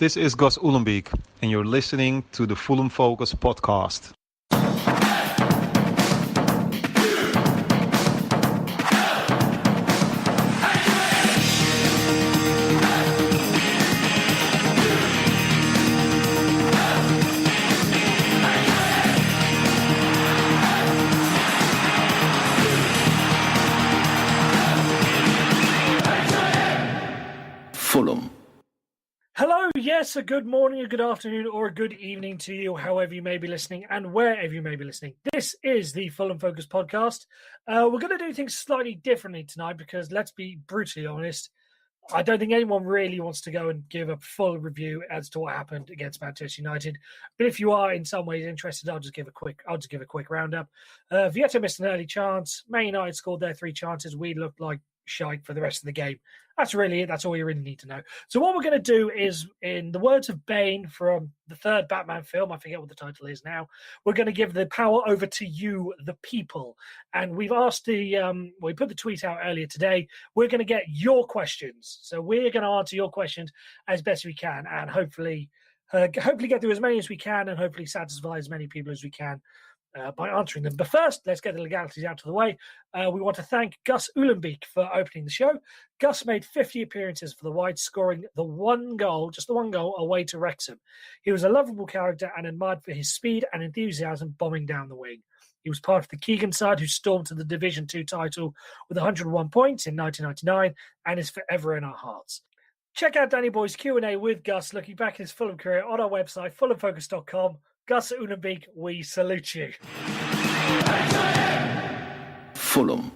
This is Gus Ulenbeek, and you're listening to the Fulham Focus Podcast. Fulham. Hello, yes, a good morning, a good afternoon, or a good evening to you, however you may be listening and wherever you may be listening. This is the Fulham Focus Podcast. We're going to do things slightly differently tonight because, let's be brutally honest, I don't think anyone really wants to go and give a full review as to what happened against Manchester United. But if you are in some ways interested, I'll just give a quick roundup. Vieta missed an early chance. Man United scored their 3 chances. We looked like shite for the rest of the game. That's really it. That's all you really need to know. So what we're going to do is, in the words of Bane from the third Batman film, I forget what the title is now, we're going to give the power over to you, the people. And we've asked we put the tweet out earlier today. We're going to get your questions. So we're going to answer your questions as best we can and hopefully get through as many as we can and hopefully satisfy as many people as we can by answering them. But first, let's get the legalities out of the way. We want to thank Gus Ulenbeek for opening the show. Gus made 50 appearances for the Whites, scoring just the one goal away to Wrexham. He was a lovable character and admired for his speed and enthusiasm bombing down the wing. He was part of the Keegan side who stormed to the Division 2 title with 101 points in 1999 and is forever in our hearts. Check out Danny Boy's Q&A with Gus, looking back at his Fulham career on our website, fulhamfocus.com. Gus Ulenbeek, we salute you. Fulham.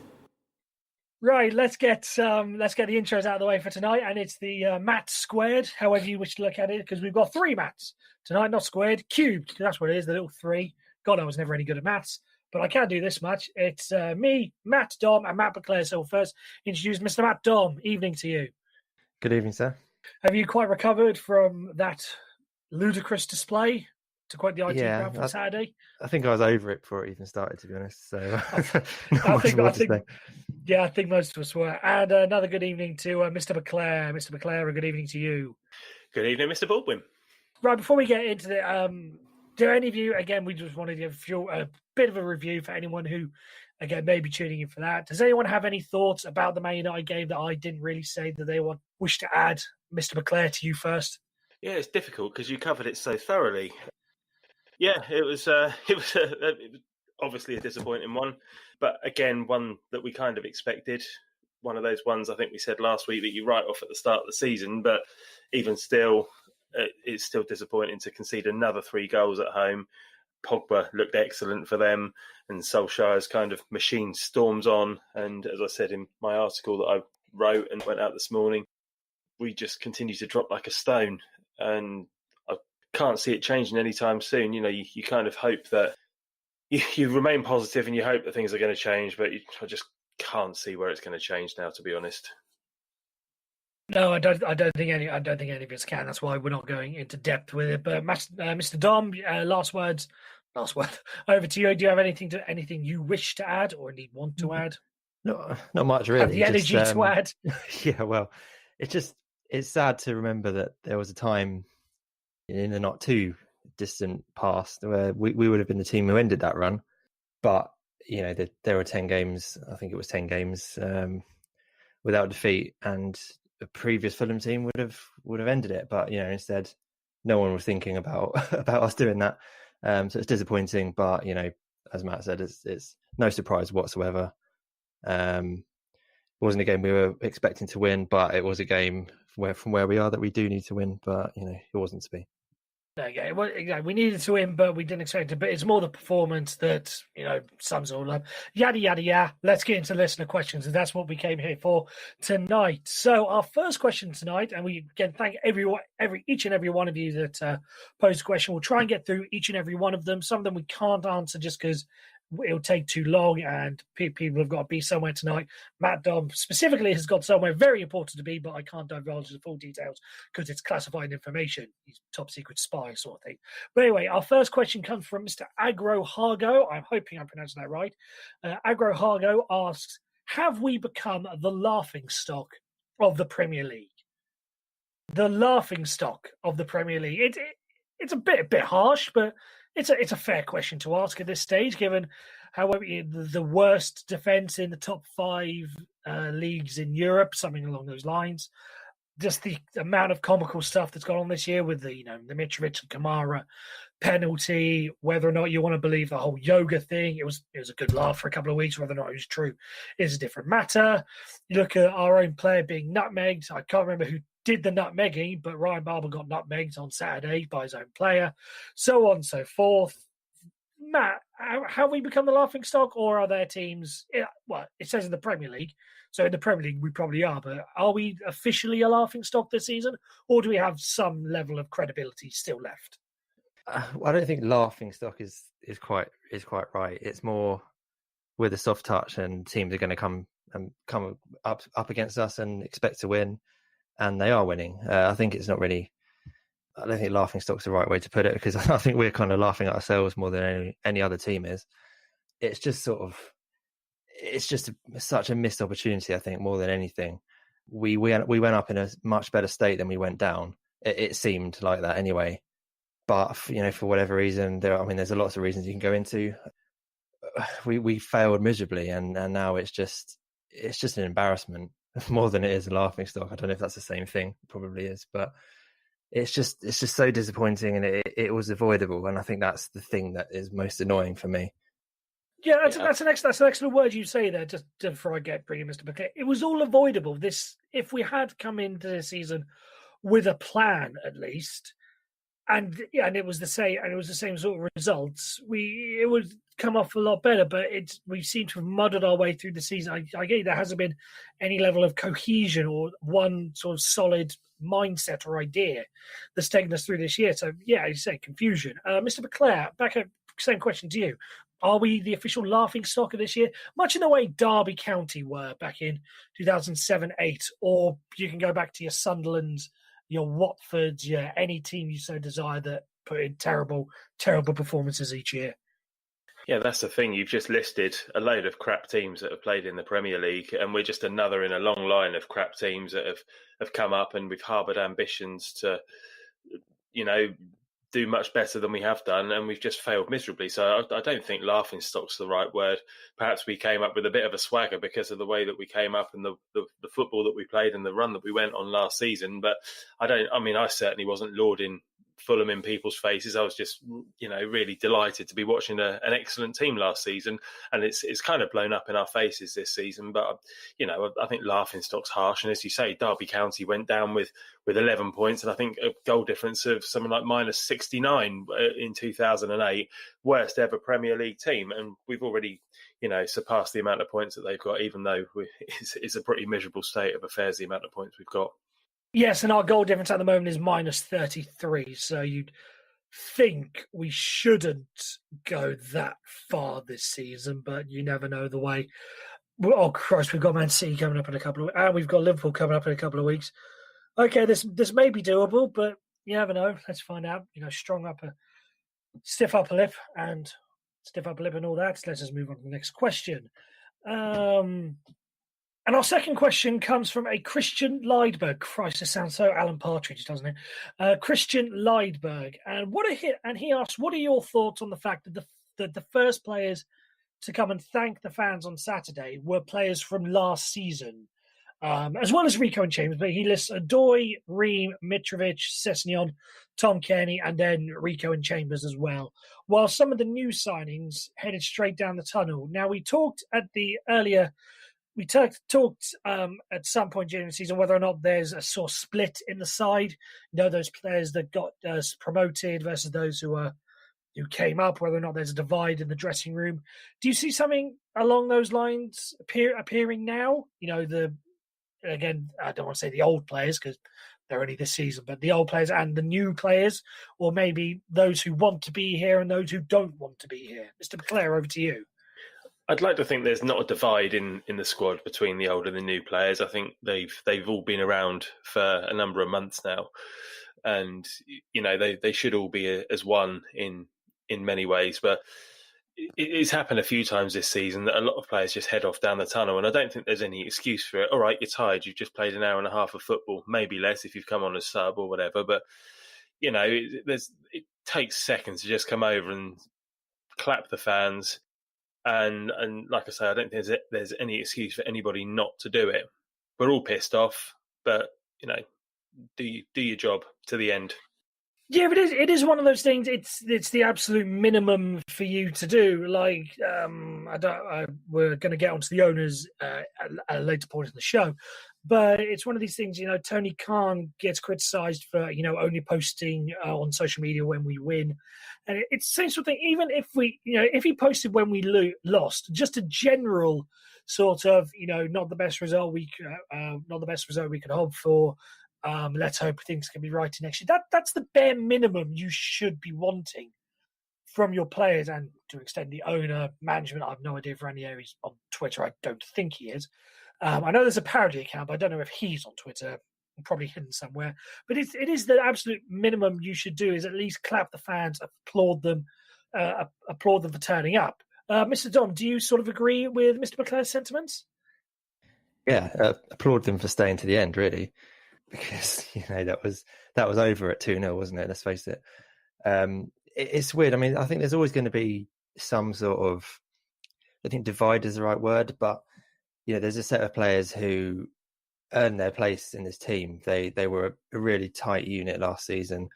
Right, let's get the intros out of the way for tonight, and it's the Matt squared, however you wish to look at it, because we've got 3 Matts tonight, not squared, cubed. That's what it is, the little 3. God, I was never any good at maths, but I can do this much. It's me, Matt Dom, and Matt McClare. So first, introduce Mr. Matt Dom. Evening to you. Good evening, sir. Have you quite recovered from that ludicrous display, to quote the IT crowd from Saturday? I think I was over it before it even started, to be honest. So I think most of us were. And another good evening to Mr. McClare. Mr. McClare, a good evening to you. Good evening, Mr. Baldwin. Right, before we get into the, do any of you, again, we just wanted to give a bit of a review for anyone who, again, may be tuning in for that. Does anyone have any thoughts about the Man United game that I didn't really say that they wish to add? Mr. McClare, to you first. Yeah, it's difficult because you covered it so thoroughly. Yeah, it was obviously a disappointing one, but again, one that we kind of expected. One of those ones I think we said last week that you write off at the start of the season, but even still, it's still disappointing to concede another 3 goals at home. Pogba looked excellent for them, and Solskjaer's kind of machine storms on. And as I said in my article that I wrote and went out this morning, we just continue to drop like a stone, and I can't see it changing anytime soon. You know, you kind of hope that you remain positive and you hope that things are going to change, but I just can't see where it's going to change now, to be honest. No, I don't think any of us can. That's why we're not going into depth with it. But Mr. Dom, last word. Over to you. Do you have anything you wish to add or indeed want to add? Not much really. Have the energy to add. Yeah, well, it's sad to remember that there was a time in the not too distant past where we would have been the team who ended that run. But, you know, there were 10 games, I think it was 10 games without defeat, and a previous Fulham team would have ended it. But, you know, instead, no one was thinking about us doing that. So it's disappointing, but, you know, as Matt said, it's no surprise whatsoever. It wasn't a game we were expecting to win, but it was a game from where we are that we do need to win, but, you know, it wasn't to be. Okay, well, we needed to win, but we didn't expect it. But it's more the performance that, you know, sums it all up. Yada, yada, yada. Let's get into listener questions, and that's what we came here for tonight. So our first question tonight, and we again thank each and every one of you that posed a question. We'll try and get through each and every one of them. Some of them we can't answer just because it'll take too long and people have got to be somewhere tonight. Matt Dom specifically has got somewhere very important to be, but I can't divulge the full details because it's classified information. He's top secret spy sort of thing. But anyway, our first question comes from Mr. Agro Hargo. I'm hoping I'm pronouncing that right. Agro Hargo asks, have we become the laughing stock of the Premier League? the laughing stock of the Premier League? It's a bit harsh, but it's a fair question to ask at this stage, given however the worst defence in the top 5 leagues in Europe, something along those lines. Just the amount of comical stuff that's gone on this year with the Mitrovic and Kamara penalty, whether or not you want to believe the whole yoga thing, it was a good laugh for a couple of weeks. Whether or not it was true is a different matter. You look at our own player being nutmegged. I can't remember who did the nutmegging, but Ryan Barber got nutmegged on Saturday by his own player, so on and so forth. Matt, have we become the laughing stock, or are there teams? Well, it says in the Premier League, so in the Premier League we probably are, but are we officially a laughing stock this season, or do we have some level of credibility still left? I don't think laughing stock is quite right. It's more with a soft touch, and teams are going to come up against us and expect to win, and they are winning. I think it's not really. I don't think laughing stock's the right way to put it, because I think we're kind of laughing at ourselves more than any other team is. It's just such a missed opportunity, I think, more than anything. We went up in a much better state than we went down. It seemed like that anyway. But for whatever reason, there's a lots of reasons you can go into. We failed miserably, and now it's just an embarrassment more than it is a laughing stock. I don't know if that's the same thing. It probably is, but it's just so disappointing, and it was avoidable. And I think that's the thing that is most annoying for me. Yeah, that's an excellent word you say there. Just before I bring in Mr. McClare, it was all avoidable. If we had come into the season with a plan at least, and it was the same sort of results, it would come off a lot better. But we seem to have muddled our way through the season. I get there hasn't been any level of cohesion or one sort of solid mindset or idea that's taken us through this year. So yeah, as you say, confusion. Mr. McClare, same question to you. Are we the official laughing stock of this year? Much in the way Derby County were back in 2007-8, or you can go back to your Sunderlands, your Watfords, any team you so desire that put in terrible, terrible performances each year. Yeah, that's the thing. You've just listed a load of crap teams that have played in the Premier League, and we're just another in a long line of crap teams that have come up, and we've harboured ambitions to, do much better than we have done, and we've just failed miserably. So I don't think laughing stock's the right word. Perhaps we came up with a bit of a swagger because of the way that we came up and the football that we played and the run that we went on last season. But I certainly wasn't lauding Fulham in people's faces. I was just, really delighted to be watching an excellent team last season, and it's kind of blown up in our faces this season. But I think laughing stock's harsh, and as you say, Derby County went down with 11 points, and I think a goal difference of something like minus 69 in 2008, worst ever Premier League team, and we've already surpassed the amount of points that they've got, even though it's a pretty miserable state of affairs, the amount of points we've got. Yes, and our goal difference at the moment is minus 33. So you'd think we shouldn't go that far this season, but you never know the way. Oh, Christ, we've got Man City coming up in a couple of weeks, and we've got Liverpool coming up in a couple of weeks. Okay, this may be doable, but you never know. Let's find out. Stiff upper lip and all that. Let's just move on to the next question. And our second question comes from a Christian Lydberg. Christ, this sounds so Alan Partridge, doesn't it? Christian Lydberg. And what a hit. And he asks, what are your thoughts on the fact that the first players to come and thank the fans on Saturday were players from last season, as well as Rico and Chambers? But he lists Odoi, Ream, Mitrovic, Sessegnon, Tom Kearney, and then Rico and Chambers as well, while some of the new signings headed straight down the tunnel. Now, we talked at some point during the season whether or not there's a sort of split in the side. Those players that got promoted versus those who came up, whether or not there's a divide in the dressing room. Do you see something along those lines appearing now? Again, I don't want to say the old players because they're only this season, but the old players and the new players, or maybe those who want to be here and those who don't want to be here. Mr. McClare, over to you. I'd like to think there's not a divide in the squad between the old and the new players. I think they've all been around for a number of months now, and they should all be as one in many ways. But it's happened a few times this season that a lot of players just head off down the tunnel, and I don't think there's any excuse for it. All right, you're tired. You've just played an hour and a half of football, maybe less if you've come on as sub or whatever. But it takes seconds to just come over and clap the fans, and like I say, I don't think there's any excuse for anybody not to do it. We're all pissed off, but do your job to the end. Yeah, but it is one of those things. It's the absolute minimum for you to do. Like, we're going to get onto the owners at a later point in the show, but it's one of these things. Tony Khan gets criticised for only posting on social media when we win, and it's the same sort of thing. Even if if he posted when we lost, just a general sort of not the best result we could hope for. Let's hope things can be right next year. That's the bare minimum you should be wanting from your players, and to extend the owner, management. I have no idea if Ranieri's on Twitter. I don't think he is. I know there's a parody account, but I don't know if he's on Twitter. Probably hidden somewhere. But it is the absolute minimum you should do, is at least clap the fans, applaud them for turning up. Mr. Dom, do you sort of agree with Mr. McClare's sentiments? Yeah, applaud them for staying to the end, really. Because that was over at 2-0, wasn't it? Let's face it. It's weird. I mean, I think there's always going to be some sort of, I think divide is the right word, but there's a set of players who earned their place in this team. They were a really tight unit last season.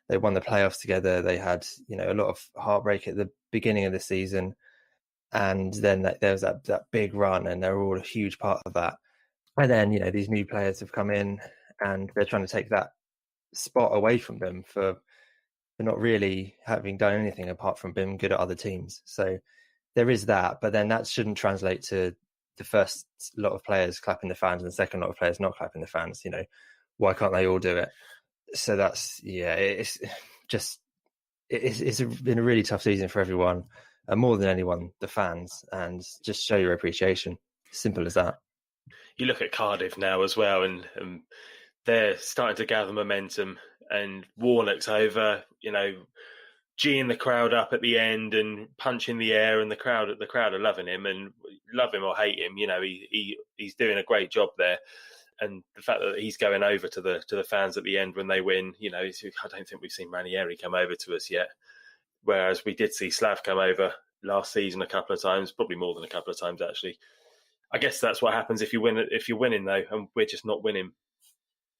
They won the playoffs together. They had a lot of heartbreak at the beginning of the season, and then there was that big run, and they're all a huge part of that. And then these new players have come in, and they're trying to take that spot away from them for not really having done anything apart from being good at other teams. So there is that, but then that shouldn't translate to the first lot of players clapping the fans and the second lot of players not clapping the fans. Why can't they all do it? So it's been a really tough season for everyone, and more than anyone, the fans, and just show your appreciation. Simple as that. You look at Cardiff now as well, and they're starting to gather momentum, and Warnock's over, geeing the crowd up at the end and punching the air, and the crowd are loving him, and love him or hate him, he's doing a great job there. And the fact that he's going over to the fans at the end when they win, I don't think we've seen Ranieri come over to us yet. Whereas we did see Slav come over last season a couple of times, probably more than a couple of times actually. I guess that's what happens if you're winning though, and we're just not winning.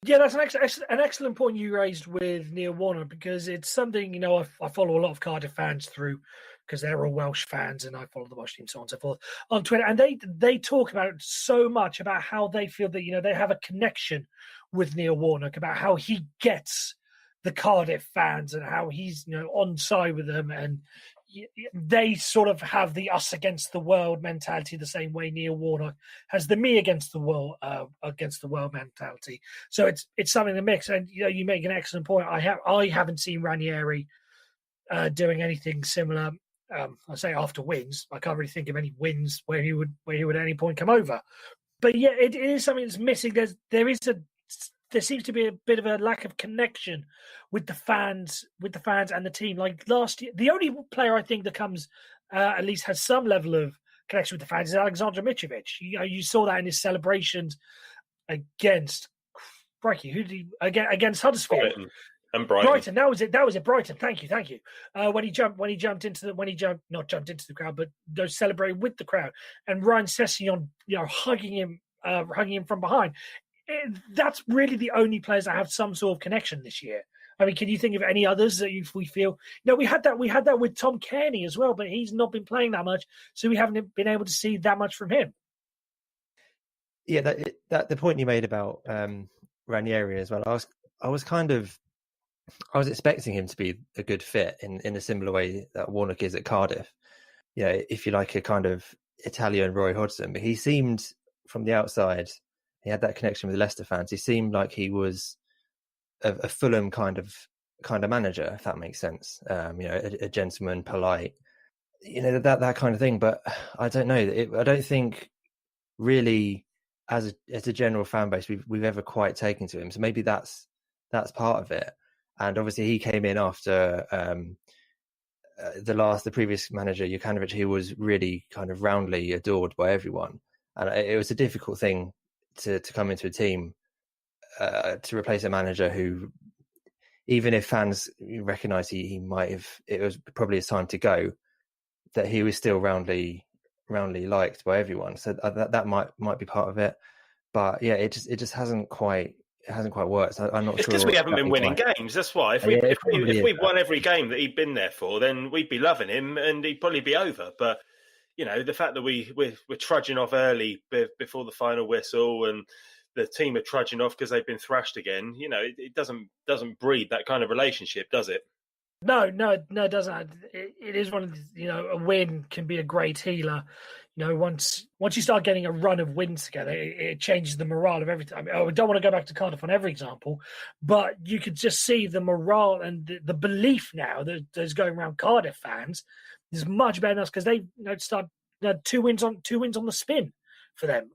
Yeah, that's an excellent point you raised with Neil Warnock, because it's something, I follow a lot of Cardiff fans through, because they're all Welsh fans, and I follow the Welsh team, so on and so forth, on Twitter. And they talk about so much about how they feel that, they have a connection with Neil Warnock, about how he gets the Cardiff fans and how he's, on side with them. And they sort of have the us against the world mentality the same way Neil Warnock has the me against the world mentality. So it's something to mix. And you make an excellent point. I haven't seen Ranieri doing anything similar. I say after wins, I can't really think of any wins where he would at any point come over. But yeah, it is something that's missing. There seems to be a bit of a lack of connection with the fans and the team. Like last year, the only player I think that comes at least has some level of connection with the fans is Alexander Mitrovic. You saw that in his celebrations against against Huddersfield and Brighton. That was it. Brighton. Thank you. When he jumped into the crowd, but celebrating with the crowd, and Ryan Sessegnon, hugging him from behind. That's really the only players that have some sort of connection this year. I mean, can you think of any others that we feel? We had that with Tom Kearney as well, but he's not been playing that much, so we haven't been able to see that much from him. Yeah, that the point you made about Ranieri as well. I was expecting him to be a good fit in a similar way that Warnock is at Cardiff. If you like a kind of Italian Roy Hodgson, but he seemed from the outside. He had that connection with the Leicester fans. He seemed like he was a Fulham kind of manager, if that makes sense. A gentleman, polite, that kind of thing. But I don't know. I don't think really, as a general fan base, we've ever quite taken to him. So maybe that's part of it. And obviously, he came in after the previous manager, Jokanovic, he was really kind of roundly adored by everyone. And it was a difficult thing to come into a team to replace a manager who, even if fans recognise he might have, it was probably his time to go, that he was still roundly liked by everyone. So that might be part of it. But yeah, it just hasn't quite worked. I'm not sure. It's because we haven't been winning games. That's why. If we'd won every game that he'd been there for, then we'd be loving him and he'd probably be over. But the fact that we're trudging off early before the final whistle, and the team are trudging off because they've been thrashed again. It doesn't breed that kind of relationship, does it? No, it doesn't. It is one of the, a win can be a great healer. Once you start getting a run of wins together, it changes the morale of everything. I mean, we don't want to go back to Cardiff on every example, but you could just see the morale and the belief now that's going around Cardiff fans is much better because they start 2 wins on the spin for them,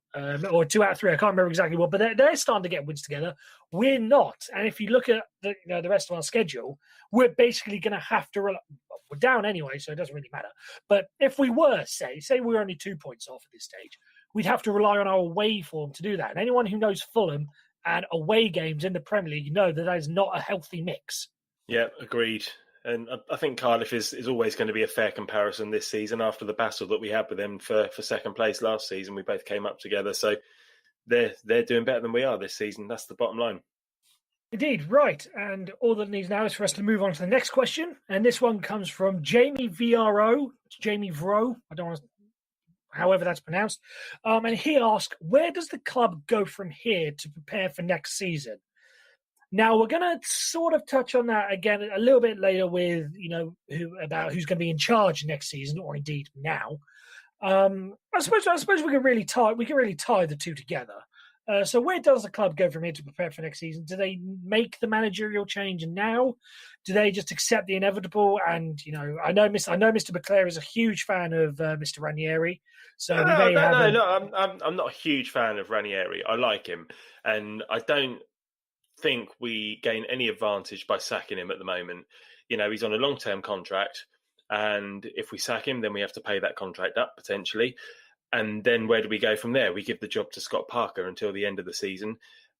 or 2 out of 3. I can't remember exactly what, but they're starting to get wins together. We're not, and if you look at the rest of our schedule, we're basically going to have to. We're down anyway, so it doesn't really matter. But if we were, say we're only 2 points off at this stage, we'd have to rely on our away form to do that. And anyone who knows Fulham and away games in the Premier League know that is not a healthy mix. Yeah, agreed. And I think Cardiff is always going to be a fair comparison this season after the battle that we had with them for second place last season. We both came up together. So they're doing better than we are this season. That's the bottom line. Indeed, right. And all that needs now is for us to move on to the next question. And this one comes from Jamie VRO. It's Jamie Vro. I don't want to, however that's pronounced. And he asked, where does the club go from here to prepare for next season? Now, we're going to sort of touch on that again a little bit later with, who's going to be in charge next season, or indeed now. I suppose we can really tie the two together. So where does the club go from here to prepare for next season? Do they make the managerial change now? Do they just accept the inevitable? And I know Mr. McClare is a huge fan of Mr. Ranieri. So I'm not a huge fan of Ranieri. I like him, and I don't think we gain any advantage by sacking him at the moment. He's on a long-term contract, and if we sack him, then we have to pay that contract up potentially. And then where do we go from there? We give the job to Scott Parker until the end of the season,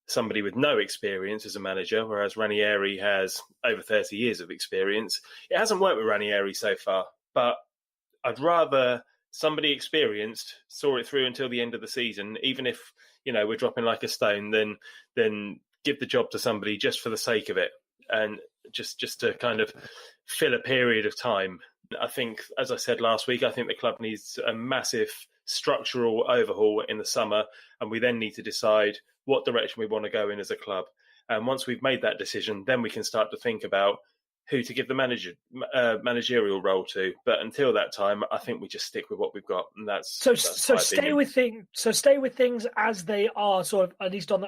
somebody with no experience as a manager, whereas Ranieri has over 30 years of experience. It hasn't worked with Ranieri so far, but I'd rather somebody experienced saw it through until the end of the season, even if we're dropping like a stone, then give the job to somebody just for the sake of it, and just to kind of fill a period of time. I think, as I said last week, I think the club needs a massive structural overhaul in the summer, and we then need to decide what direction we want to go in as a club. And once we've made that decision, then we can start to think about who to give the managerial role to. But until that time, I think we just stick with what we've got, and that's stay with things as they are, sort of at least on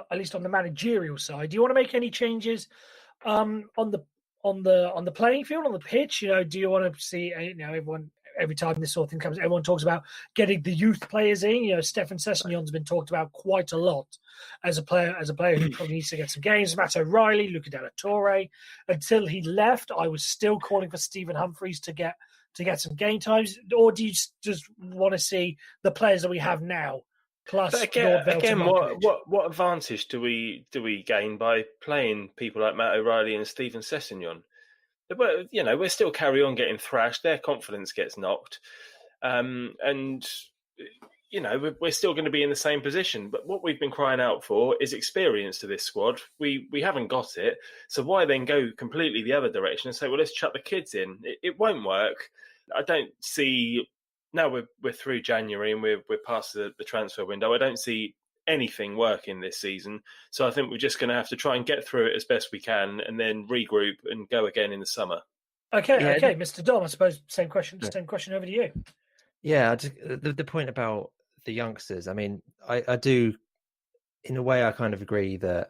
the managerial side. Do you want to make any changes on the playing field, on the pitch? Do you want to see everyone? Every time this sort of thing comes, everyone talks about getting the youth players in. Stefan Sessegnon's been talked about quite a lot as a player who probably needs to get some games. Matt O'Reilly, Luca Della Torre. Until he left, I was still calling for Stephen Humphreys to get some game times. Or do you just want to see the players that we have now? Plus, again, what advantage do we gain by playing people like Matt O'Reilly and Stephen Sessegnon? We're still carry on getting thrashed. Their confidence gets knocked, and we're still going to be in the same position. But what we've been crying out for is experience to this squad. We haven't got it, so why then go completely the other direction and say, well, let's chuck the kids in? It won't work. I don't see. Now we're through January and we're past the transfer window. I don't see anything working this season, so I think we're just going to have to try and get through it as best we can, and then regroup and go again in the summer. Okay, Mr. Dom, I suppose same question over to you. Yeah, the point about the youngsters. I mean, I do, in a way, I kind of agree that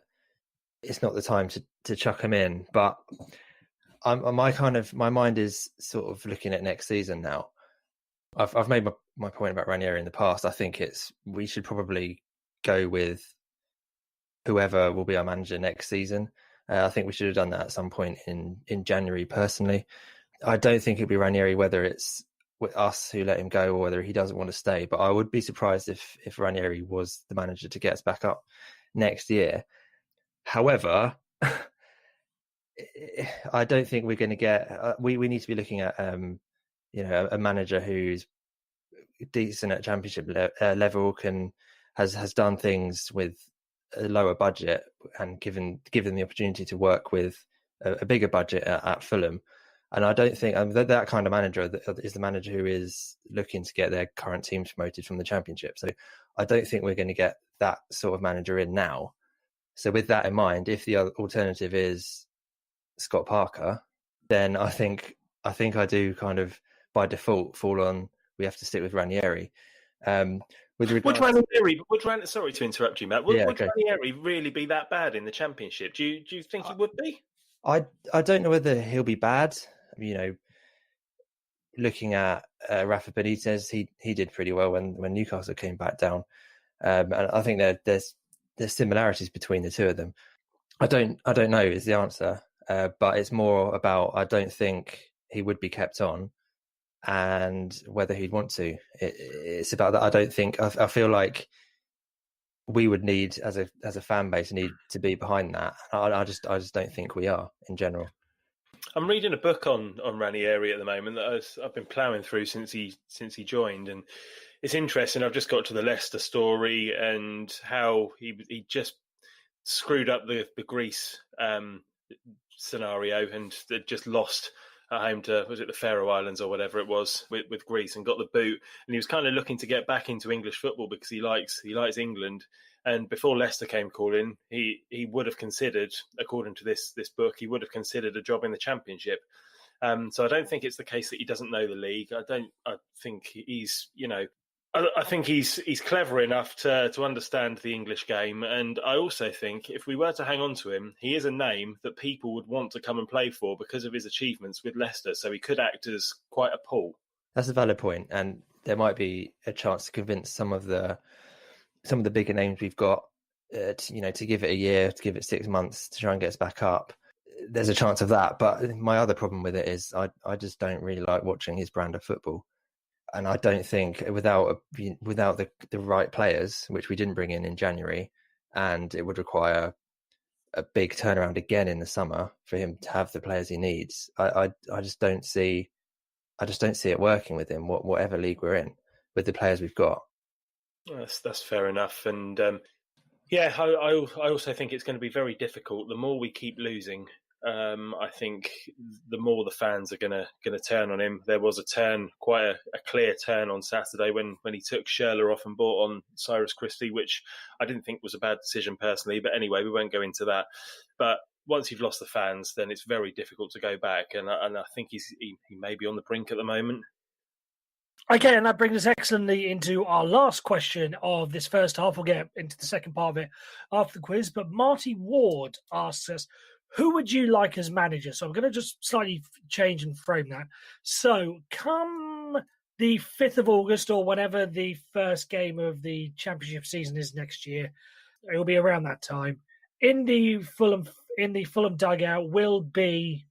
it's not the time to chuck them in, but my mind is sort of looking at next season now. I've made my point about Ranieri in the past. I think we should probably go with whoever will be our manager next season. I think we should have done that at some point in January, personally. I don't think it'll be Ranieri, whether it's with us who let him go or whether he doesn't want to stay. But I would be surprised if Ranieri was the manager to get us back up next year. However, I don't think we're going to get. We need to be looking at a manager who's decent at championship level, has done things with a lower budget and given the opportunity to work with a bigger budget at Fulham. And I don't think that kind of manager is the manager who is looking to get their current team promoted from the Championship. So I don't think we're going to get that sort of manager in now. So with that in mind, if the alternative is Scott Parker, then I think I do kind of by default fall on we have to stick with Ranieri. Would Ranieri? Sorry to interrupt you, Matt. Would Ranieri really be that bad in the Championship? Do you think he would be? I don't know whether he'll be bad. Looking at Rafa Benitez, he did pretty well when Newcastle came back down, and I think there's similarities between the two of them. I don't know is the answer, but it's more about I don't think he would be kept on, and whether he'd want to. It's about that. I don't think. I feel like we would need as a fan base need to be behind that. I just don't think we are in general. I'm reading a book on Ranieri at the moment that I've been ploughing through since he joined, and it's interesting. I've just got to the Leicester story and how he just screwed up the Greece scenario and just lost at home to, was it the Faroe Islands or whatever it was with Greece, and got the boot. And he was kind of looking to get back into English football because he likes England. And before Leicester came calling, he would have considered, according to this book, he would have considered a job in the Championship. So I don't think it's the case that he doesn't know the league. I think he's, I think he's clever enough to understand the English game. And I also think if we were to hang on to him, he is a name that people would want to come and play for because of his achievements with Leicester. So he could act as quite a pull. That's a valid point. And there might be a chance to convince some of the bigger names we've got, to give it a year, to give it 6 months to try and get us back up. There's a chance of that. But my other problem with it is I just don't really like watching his brand of football. And I don't think without the right players, which we didn't bring in January, and it would require a big turnaround again in the summer for him to have the players he needs. I just don't see it working with him, whatever league we're in, with the players we've got. That's fair enough. And I also think it's going to be very difficult. The more we keep losing, I think the more the fans are going to turn on him. There was quite a clear turn on Saturday when he took Schürrle off and brought on Cyrus Christie, which I didn't think was a bad decision personally. But anyway, we won't go into that. But once you've lost the fans, then it's very difficult to go back. And I think he may be on the brink at the moment. Okay, and that brings us excellently into our last question of this first half. We'll get into the second part of it after the quiz. But Marty Ward asks us, who would you like as manager? So I'm going to just slightly change and frame that. So come the 5th of August or whenever the first game of the Championship season is next year, it will be around that time. In the Fulham dugout will be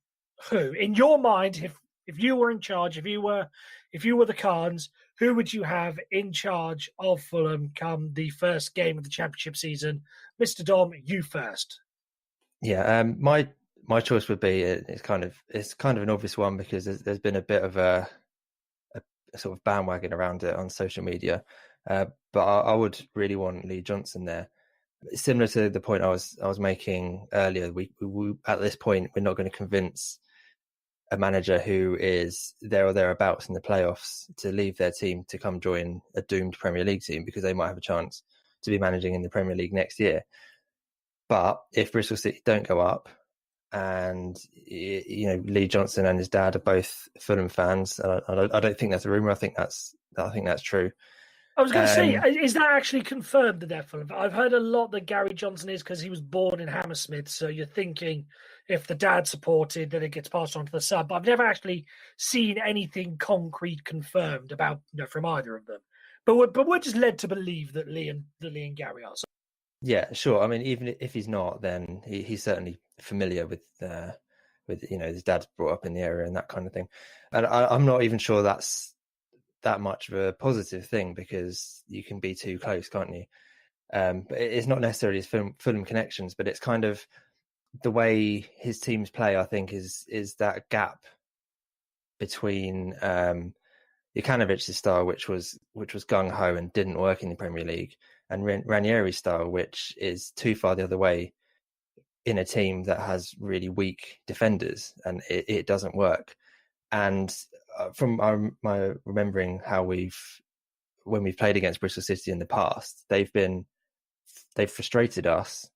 who? In your mind, if you were in charge, if you were the Carnes, who would you have in charge of Fulham come the first game of the Championship season? Mr. Dom, you first. Yeah, my choice would be it's kind of an obvious one because there's been a bit of a sort of bandwagon around it on social media, but I would really want Lee Johnson there. Similar to the point I was making earlier, we at this point we're not going to convince a manager who is there or thereabouts in the playoffs to leave their team to come join a doomed Premier League team because they might have a chance to be managing in the Premier League next year. But if Bristol City don't go up, and Lee Johnson and his dad are both Fulham fans, I don't think that's a rumor. I think that's true. I was going to say, is that actually confirmed that they're Fulham? I've heard a lot that Gary Johnson is because he was born in Hammersmith. So you're thinking if the dad supported, then it gets passed on to the son. But I've never actually seen anything concrete confirmed about from either of them. But we're just led to believe that Lee and Gary are. So. Yeah, sure. I mean, even if he's not, then he's certainly familiar with with, his dad's brought up in the area and that kind of thing. And I'm not even sure that's that much of a positive thing, because you can be too close, can't you? But it's not necessarily his Fulham connections, but it's kind of the way his teams play, I think, is that gap between Jukanovic's style, which was gung-ho and didn't work in the Premier League, and Ranieri's style, which is too far the other way in a team that has really weak defenders, and it doesn't work. And from my remembering how when we've played against Bristol City in the past, they've frustrated us.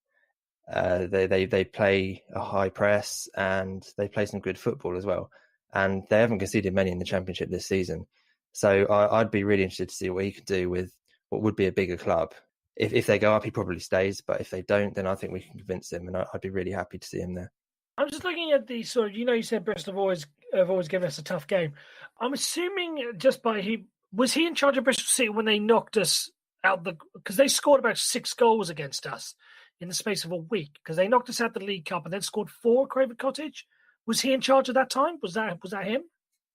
They play a high press and they play some good football as well. And they haven't conceded many in the Championship this season. So I'd be really interested to see what he could do with what would be a bigger club. If they go up, he probably stays. But if they don't, then I think we can convince him, and I'd be really happy to see him there. I'm just looking at the sort of, you said Bristol have always given us a tough game. I'm assuming just was he in charge of Bristol City when they knocked us out because they scored about 6 goals against us in the space of a week, because they knocked us out the League Cup and then scored 4 at Craven Cottage. Was he in charge at that time? Was that him?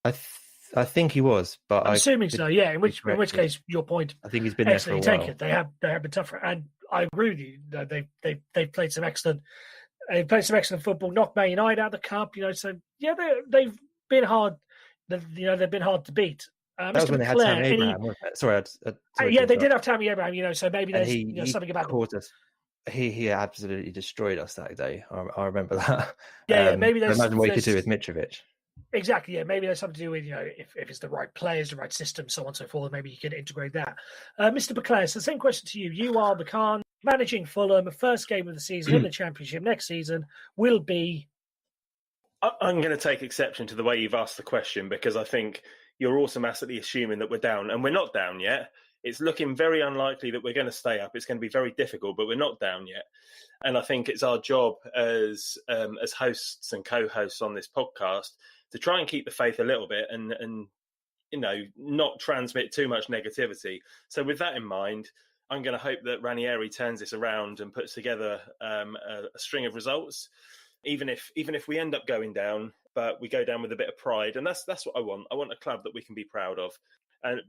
I think he was, but I'm assuming so. Yeah. In which case, your point. I think he's been there for a while. Take it. They have been tougher, and I agree with you. They've played some excellent. They played some excellent football. Knocked Man United out of the cup. So yeah, they've been hard. They've been hard to beat. That was when they had Tammy Abraham, wasn't it? Sorry, yeah, they did have Tammy Abraham. So maybe there's something about caught us. He absolutely destroyed us that day. I remember that. Yeah, maybe there's. Imagine what he could do with Mitrovic. Exactly, yeah. Maybe there's something to do with, if it's the right players, the right system, so on and so forth. Maybe you can integrate that. Mr. Baclair, so same question to you. You are Khan, managing Fulham, first game of the season in the Championship next season will be. I'm going to take exception to the way you've asked the question, because I think you're automatically assuming that we're down, and we're not down yet. It's looking very unlikely that we're going to stay up. It's going to be very difficult, but we're not down yet. And I think it's our job as hosts and co-hosts on this podcast to try and keep the faith a little bit and not transmit too much negativity. So with that in mind, I'm going to hope that Ranieri turns this around and puts together a string of results, even if we end up going down, but we go down with a bit of pride. And that's what I want. I want a club that we can be proud of.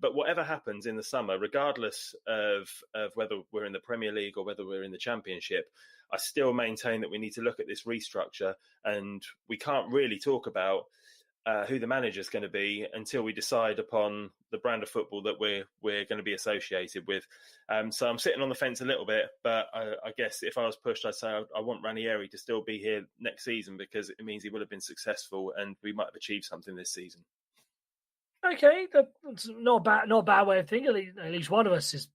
But whatever happens in the summer, regardless of whether we're in the Premier League or whether we're in the Championship, I still maintain that we need to look at this restructure, and we can't really talk about who the manager's going to be until we decide upon the brand of football that we're going to be associated with. So I'm sitting on the fence a little bit, but I guess if I was pushed, I'd say I want Ranieri to still be here next season, because it means he will have been successful and we might have achieved something this season. Okay, that's not a bad way of thinking. At least one of us is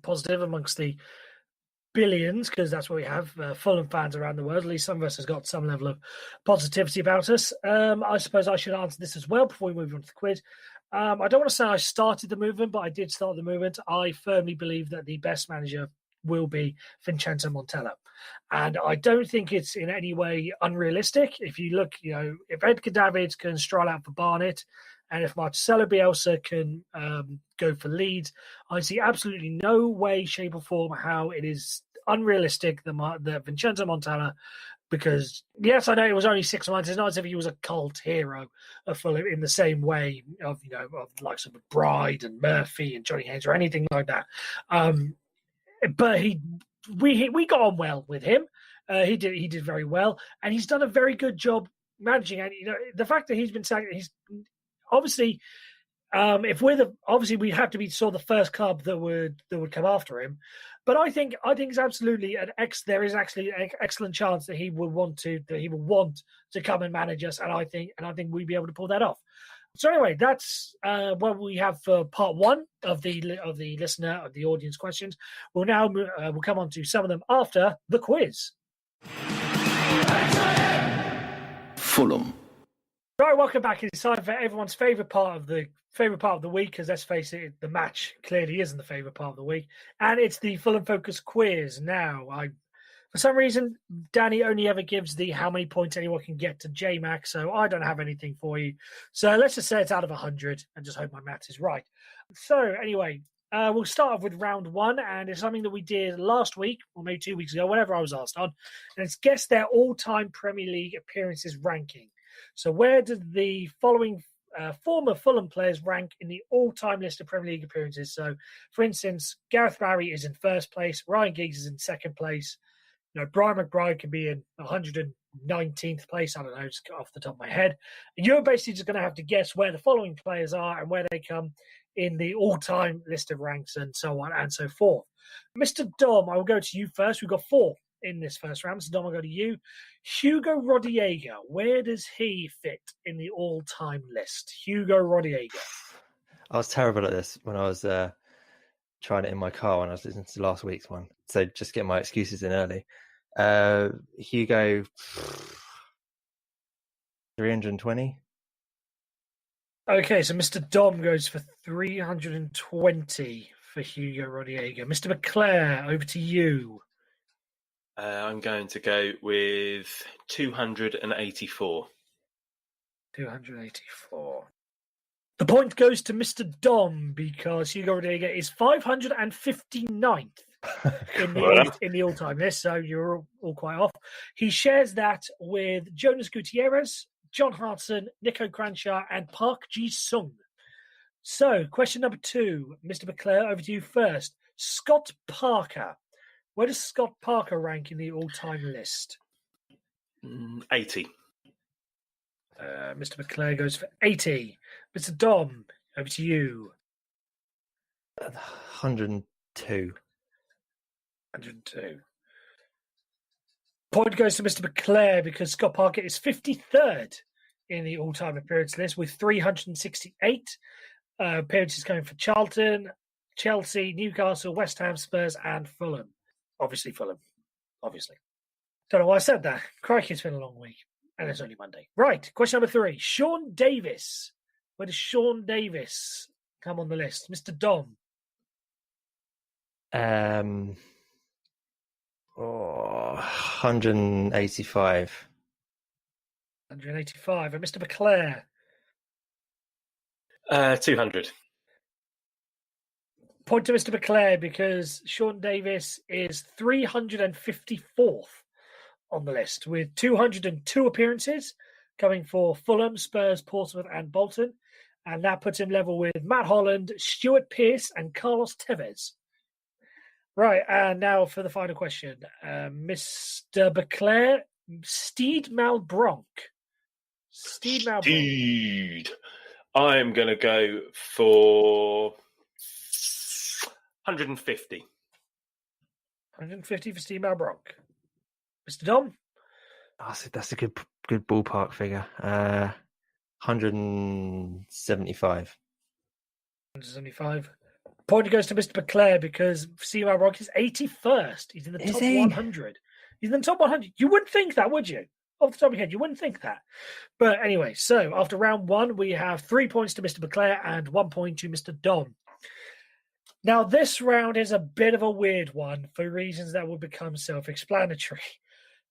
positive amongst the billions, because that's what we have. Fulham fans around the world. At least some of us has got some level of positivity about us. I suppose I should answer this as well before we move on to the quiz. I don't want to say I started the movement, but I did start the movement. I firmly believe that the best manager will be Vincenzo Montella. And I don't think it's in any way unrealistic. If you look, if Edgar Davids can stroll out for Barnet, and if Marcelo Bielsa can go for Leeds, I see absolutely no way, shape or form how it is unrealistic that Vincenzo Montella, because yes, I know it was only 6 months. It's not as if he was a cult hero of Fulham in the same way of the likes of McBride and Murphy and Johnny Haynes or anything like that. But we got on well with him. He did very well, and he's done a very good job managing. And the fact that he's been sacked, he's obviously, obviously we have to be sort of the first club that would come after him. But I think it's absolutely there is actually an excellent chance that he will want to come and manage us, and I think we'd be able to pull that off. So anyway, that's what we have for part one of the listener of the audience questions. We'll come on to some of them after the quiz. Fulham. Right, welcome back. It's time for everyone's favourite part of the week, because let's face it, the match clearly isn't the favourite part of the week, and it's the Fulham Focus quiz. Now, for some reason, Danny only ever gives the how many points anyone can get to J-Mac, so I don't have anything for you. So let's just say it's out of 100 and just hope my maths is right. So anyway, We'll start off with round one, and it's something that we did last week, or maybe 2 weeks ago, whenever I was asked on, and it's guess their all-time Premier League appearances ranking. So where did the following former Fulham players rank in the all-time list of Premier League appearances? So, for instance, Gareth Barry is in first place, Ryan Giggs is in second place, Brian McBride can be in 119th place, I don't know, just off the top of my head. And you're basically just going to have to guess where the following players are and where they come in the all-time list of ranks and so on and so forth. Mr. Dom, I will go to you first. We've got 4 in this first round. Mr. Dom, I'll go to you. Hugo Rodallega, where does he fit in the all-time list? Hugo Rodallega. I was terrible at this when I was trying it in my car when I was listening to last week's one. So just get my excuses in early. Hugo, 320. Okay, so Mr. Dom goes for 320 for Hugo Rodallega. Mr. McClare, over to you. I'm going to go with 284. 284. The point goes to Mr. Dom because Hugo Rodallega is 559th in the all-time list, so you're all quite off. He shares that with Jonas Gutierrez, John Hartson, Nico Cranshaw, and Park Ji-sung. So, question number 2, Mr. McClare, over to you first. Scott Parker. Where does Scott Parker rank in the all-time list? 80. Mr. McClare goes for 80. Mr. Dom, over to you. 102. 102. Point goes to Mr. McClare because Scott Parker is 53rd in the all-time appearance list with 368 appearances coming for Charlton, Chelsea, Newcastle, West Ham, Spurs, and Fulham. Obviously, Fulham. Obviously. Don't know why I said that. Crikey, it's been a long week. And it's only Monday. Right, question number 3. Sean Davis. Where does Sean Davis come on the list? Mr. Dom. 185. 185. And Mr. McClare. 200. Point to Mr. McClare because Sean Davis is 354th on the list with 202 appearances coming for Fulham, Spurs, Portsmouth and Bolton. And that puts him level with Matt Holland, Stuart Pearce and Carlos Tevez. Right, and now for the final question. Mr. McClare, Steed Malbronk. Steed Malbronk. Dude, I'm going to go for 150. 150 for Steed Malbronk. Mr. Dom? Oh, that's a good ballpark figure. 175. 175. Point goes to Mr. McClare because Steed Malbronk is 81st. He's in the top 100. He's in the top 100. You wouldn't think that, would you? Off the top of your head, you wouldn't think that. But anyway, so after round 1, we have 3 points to Mr. McClare and 1 point to Mr. Dom. Now, this round is a bit of a weird one for reasons that will become self-explanatory.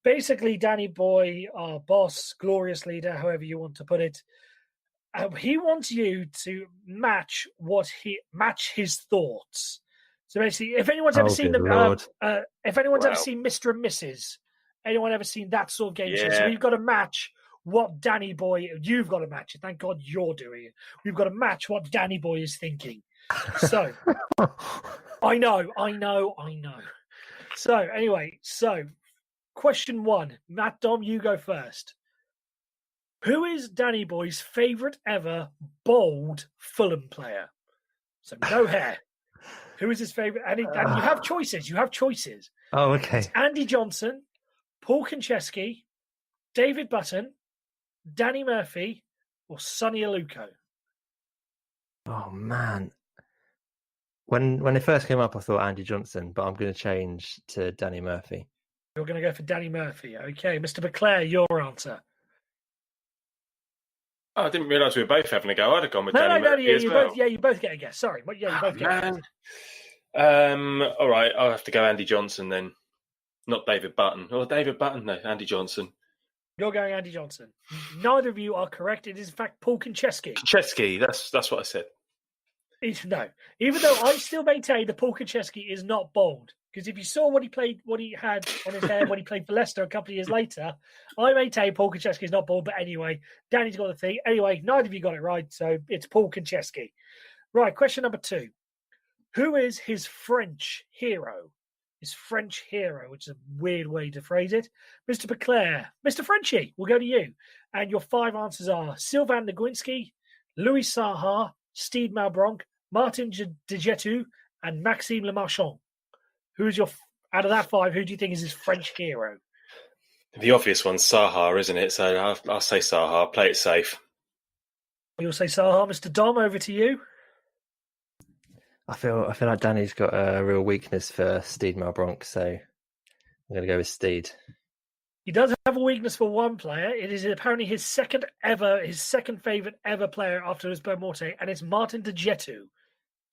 Basically, Danny Boy, our boss, glorious leader, however you want to put it, he wants you to match his thoughts. So basically, if anyone's ever seen if anyone's ever seen Mr. and Mrs., anyone ever seen that sort of game show? So we've got to match what Danny Boy. You've got to match it. Thank God you're doing it. We've got to match what Danny Boy is thinking. So I know. So anyway, question 1, Matt Dom, you go first. Who is Danny Boy's favourite ever bald Fulham player? So no hair. Who is his favourite? And you have choices. Oh, okay. It's Andy Johnson, Paul Konchesky, David Button, Danny Murphy, or Sonny Aluko? Oh, man. When it first came up, I thought Andy Johnson, but I'm going to change to Danny Murphy. You're going to go for Danny Murphy. Okay, Mr. McClare, your answer. Oh, I didn't realise we were both having a go. I'd have gone with Danny Murphy as well. You both get a guess. Sorry. You both get a guess. All right, I'll have to go Andy Johnson then. Not David Button. Or David Button, no, Andy Johnson. You're going Andy Johnson. Neither of you are correct. It is, in fact, Paul Konchesky. Konchesky, that's what I said. No, even though I still maintain that Paul Konchesky is not bald. Because if you saw what he had on his hair when he played for Leicester a couple of years later, I maintain Paul Konchesky is not bald. But anyway, Danny's got the thing. Anyway, neither of you got it right, so it's Paul Konchesky. Right, question number 2. Who is his French hero? His French hero, which is a weird way to phrase it. Mr. Beclair, Mr. Frenchie, we'll go to you. And your 5 answers are Sylvain Niguinski, Louis Saha, Steve Malbronc, Martin Dejetu, and Maxime Lemarchand. Who's out of that 5, who do you think is his French hero? The obvious one's Saha, isn't it? So I'll say Saha. Play it safe. You'll say Saha. Mr. Dom, over to you. I feel like Danny's got a real weakness for Steed Malbronc, so I'm going to go with Steed. He does have a weakness for one player. It is apparently his second favourite ever player after his Morte, and it's Martin Dejetu.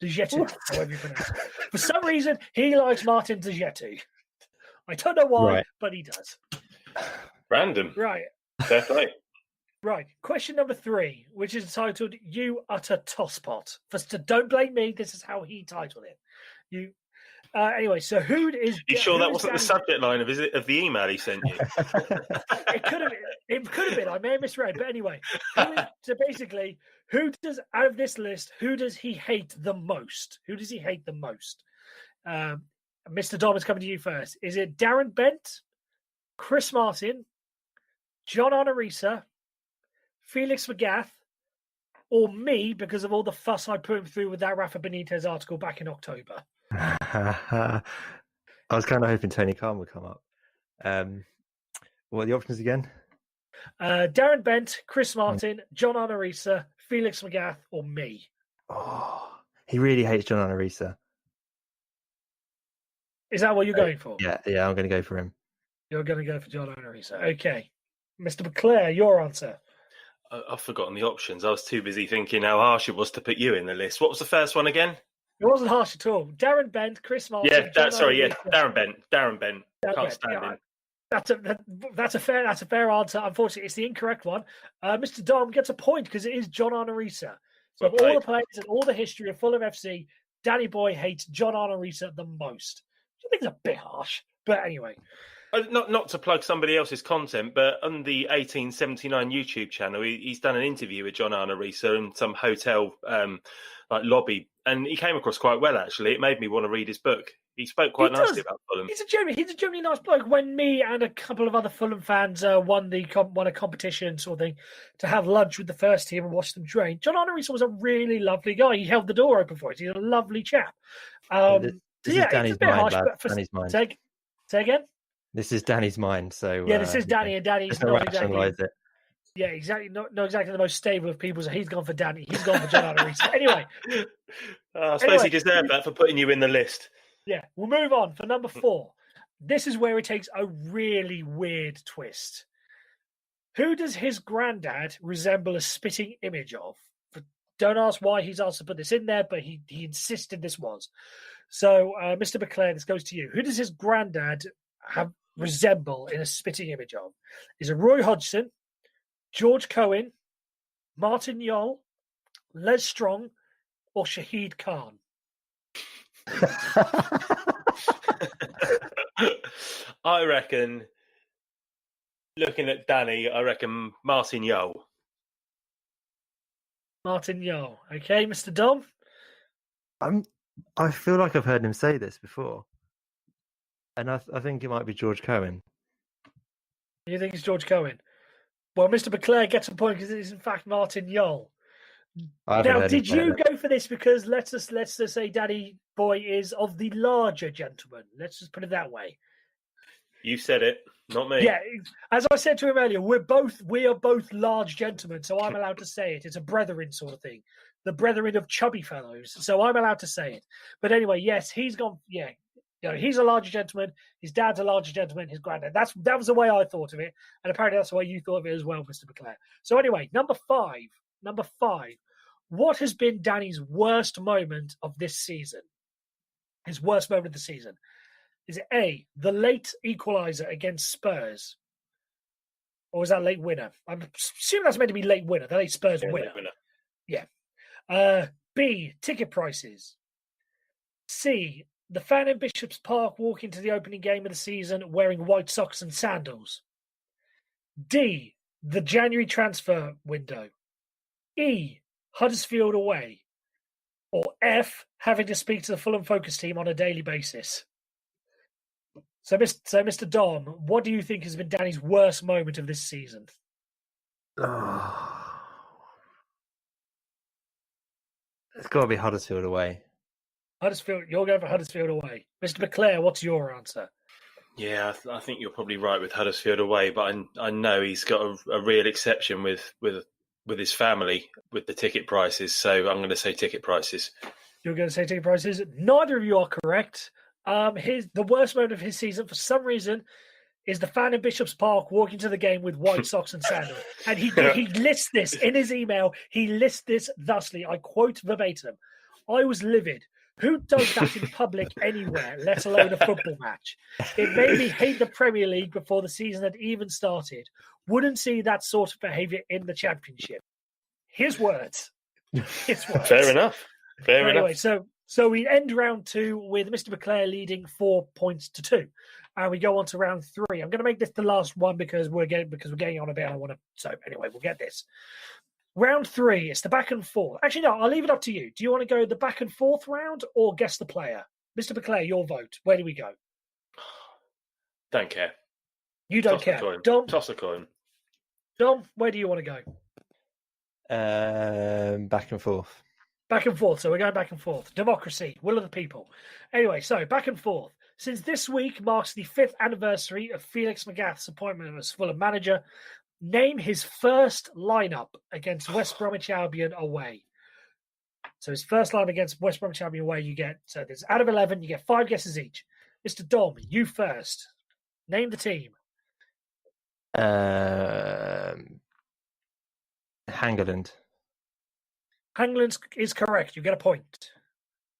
However you pronounce it. For some reason, he likes Martin Dejetu. I don't know why, but he does. Random. Right. Fair play. Right. Question number 3, which is titled "You Utter Tosspot." Don't blame me. This is how he titled it. Anyway, so who is? You sure that wasn't the subject line of the email he sent you? It could have been. It could have been. I may have misread, but anyway. So basically, who does out of this list? Who does he hate the most? Who does he hate the most? Mr. Dom is coming to you first. Is it Darren Bent, Chris Martin, John Onorisa, Felix Magath, or me because of all the fuss I put him through with that Rafa Benitez article back in October? I was kind of hoping Tony Khan would come up. What are the options again? Darren Bent, Chris Martin, John Onorisa, Felix Magath, or me? Oh, he really hates John Onorisa. Is that what you're going for? Yeah, I'm going to go for him. You're going to go for John Onorisa. Okay. Mr. McClare, your answer. I've forgotten the options. I was too busy thinking how harsh it was to put you in the list. What was the first one again? It wasn't harsh at all. Darren Bent, Chris Martin. Darren Bent. Can't stand him. That's a fair answer. Unfortunately, it's the incorrect one. Mr. Dom gets a point because it is John Onorisa. So of all the players and all the history of Fulham FC, Danny Boy hates John Onorisa the most. I think it's a bit harsh, but anyway. Not to plug somebody else's content, but on the 1879 YouTube channel, he's done an interview with John Onorisa in some hotel lobby, and he came across quite well. Actually, it made me want to read his book. He spoke quite nicely about Fulham. He's a genuinely nice bloke. When me and a couple of other Fulham fans won a competition sort of thing to have lunch with the first team and watch them train, John Onorisa was a really lovely guy. He held the door open for us. He's a lovely chap. This is Danny's mind, lad. Danny's mind. Say again? This is Danny's mind. So this is Danny, and Danny's not exactly it. Yeah, exactly. Not exactly the most stable of people. So he's gone for Danny. He's gone for John Onorisa. Anyway, I suppose he deserved that for putting you in the list. Yeah, we'll move on for number 4. This is where it takes a really weird twist. Who does his granddad resemble a spitting image of? Don't ask why he's asked to put this in there, but he insisted this was. So, Mr. McClare, this goes to you. Who does his granddad resemble in a spitting image of? Is it Roy Hodgson, George Cohen, Martin Yole, Les Strong, or Shahid Khan? I reckon, looking at Danny, I reckon Martin Yole. Martin Yole. Okay, Mr. Dom? I feel like I've heard him say this before. And I think it might be George Cohen. You think it's George Cohen? Well, Mr. McClare gets a point because it is in fact Martin Yole. Now, did you go for this because let's just say Danny Boy is of the larger gentleman? Let's just put it that way. You said it, not me. Yeah, as I said to him earlier, we are both large gentlemen, so I'm allowed to say it. It's a brethren sort of thing, the brethren of chubby fellows. So I'm allowed to say it. But anyway, yes, he's gone. Yeah, he's a larger gentleman. His dad's a larger gentleman. His granddad. That was the way I thought of it, and apparently that's the way you thought of it as well, Mr. McClare. So anyway, number five. What has been Danny's worst moment of this season? His worst moment of the season. Is it A, the late equaliser against Spurs? Or was that late winner? I'm assuming that's meant to be late winner, the late Spurs winner. Late winner. Yeah. B, ticket prices. C, the fan in Bishop's Park walking to the opening game of the season wearing white socks and sandals. D, the January transfer window. E, Huddersfield away. Or F, having to speak to the Fulham Focus team on a daily basis. So, Mr. Dom, what do you think has been Danny's worst moment of this season? Oh. It's got to be Huddersfield away. Huddersfield, you're going for Huddersfield away. Mr. McClare, what's your answer? Yeah, I think you're probably right with Huddersfield away, but I know he's got a real exception with his family with the ticket prices. So I'm going to say ticket prices. You're going to say ticket prices. Neither of you are correct. The worst moment of his season, for some reason, is the fan in Bishop's Park walking to the game with white socks and sandals. And he lists this in his email. He lists this thusly. I quote verbatim. I was livid. Who does that in public anywhere, let alone a football match? It made me hate the Premier League before the season had even started. Wouldn't see that sort of behaviour in the Championship. His words. Fair enough. Anyway, so we end round 2 with Mr. McClare leading 4 points to 2. And we go on to round 3. I'm going to make this the last one because we're getting on a bit. So anyway, we'll get this. Round 3, it's the back and forth. Actually, no, I'll leave it up to you. Do you want to go the back and forth round or guess the player? Mr. McClare, your vote. Where do we go? Don't care. You don't care. Dom, Toss a coin. Dom, where do you want to go? Back and forth. Back and forth. So we're going back and forth. Democracy, will of the people. Anyway, so back and forth. Since this week marks the 5th anniversary of Felix Magath's appointment as Fulham manager, name his first lineup against West Bromwich Albion away. So his first line against West Bromwich Albion away, you get, so there's out of 11, you get 5 guesses each. Mr. Dom, you first. Name the team. Hangeland. Hangeland is correct. You get a point.